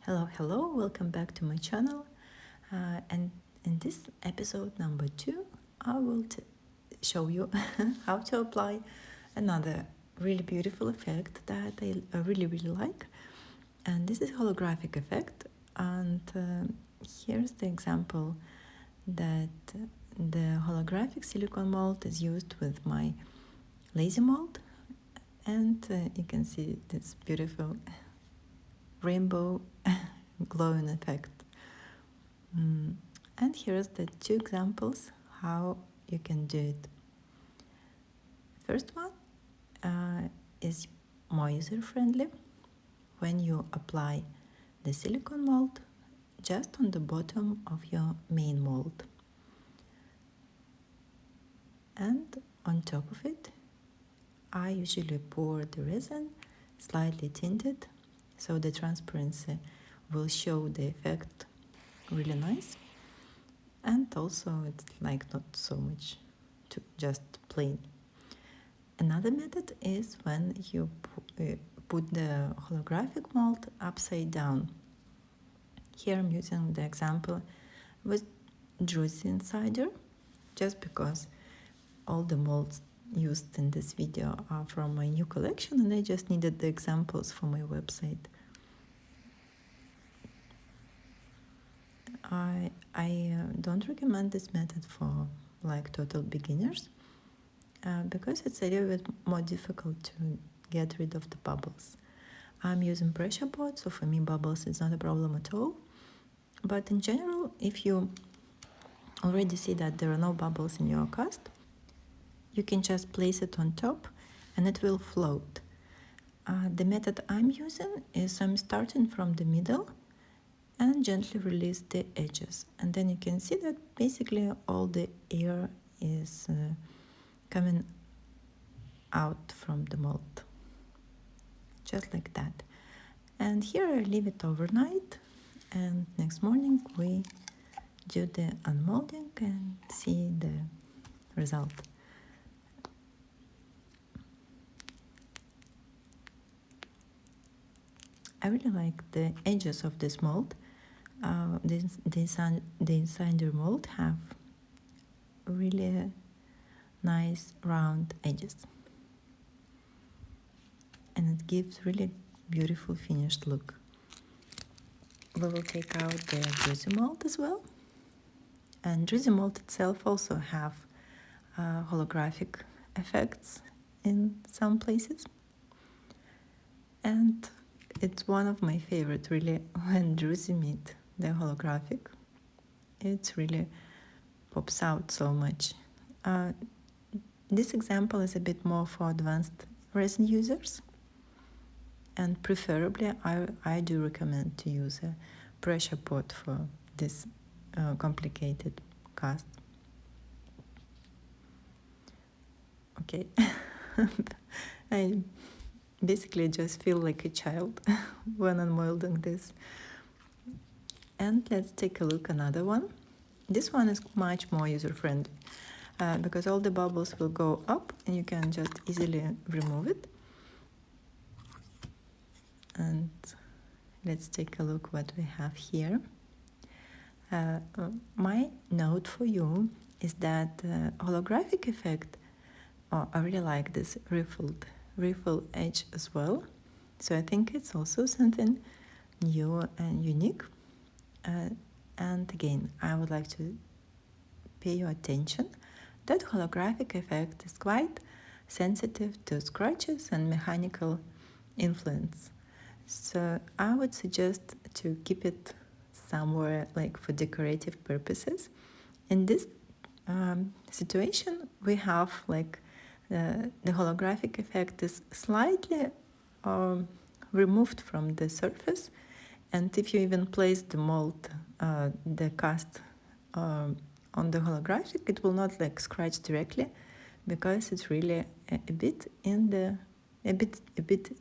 Hello, welcome back to my channel. And in this episode number 2, I will show you how to apply another really beautiful effect that I really like. And this is holographic effect. And here's the example that the holographic silicone mold is used with my lazy mold. And you can see this beautiful rainbow glowing effect. And here's the 2 examples how you can do it. First one is more user-friendly when you apply the silicone mold just on the bottom of your main mold. And on top of it, I usually pour the resin slightly tinted, so the transparency will show the effect really nice. And also it's like not so much to just plain. Another method is when you put the holographic mold upside down. Here I'm using the example with Druzy Insider, just because all the molds used in this video are from my new collection and I just needed the examples for my website. I don't recommend this method for like total beginners because it's a little bit more difficult to get rid of the bubbles. I'm using pressure pot, so for me bubbles is not a problem at all. But in general, if you already see that there are no bubbles in your cast, you can just place it on top and it will float. The method I'm using is I'm starting from the middle and gently release the edges. And then you can see that basically all the air is coming out from the mold. Just like that. And here I leave it overnight, and next morning we do the unmolding and see the result. I really like the edges of this mold. The insider mold have really nice round edges, and it gives really beautiful finished look. We will take out the Druzy mold as well, and Druzy mold itself also have holographic effects in some places, and it's one of my favorite really when Druzy meet the holographic. It really pops out so much. This example is a bit more for advanced resin users, and preferably I do recommend to use a pressure pot for this complicated cast. Okay, I basically just feel like a child when I'm molding this. And let's take a look another one. This one is much more user-friendly because all the bubbles will go up and you can just easily remove it. And let's take a look what we have here. My note for you is that holographic effect, I really like this riffle edge as well. So I think it's also something new and unique. And again, I would like to pay your attention that holographic effect is quite sensitive to scratches and mechanical influence. So I would suggest to keep it somewhere like for decorative purposes. In this situation, we have like the holographic effect is slightly removed from the surface, and if you even place the mold, the cast on the holographic, it will not like scratch directly because it's really a bit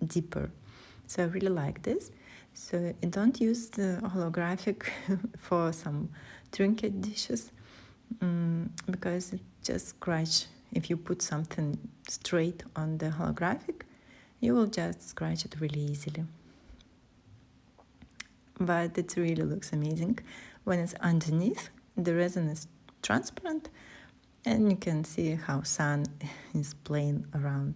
deeper. So I really like this. So don't use the holographic for some trinket dishes because it just scratch. If you put something straight on the holographic, you will just scratch it really easily. but it really looks amazing when it's underneath. The resin is transparent and you can see how sun is playing around.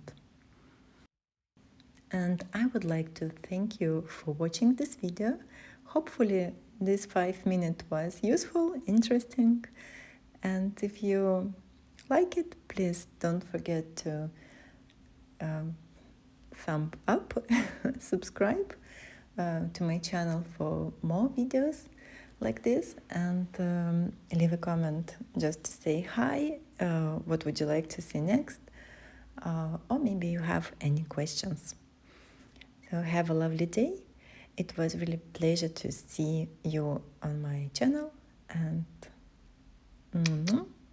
And I would like to thank you for watching this video. Hopefully this 5 minutes was useful, interesting, and if you like it, please don't forget to thumb up, subscribe to my channel for more videos like this, and leave a comment just to say hi, what would you like to see next, or maybe you have any questions. So have a lovely day. It was really a pleasure to see you on my channel, and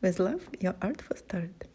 with love, your art for start.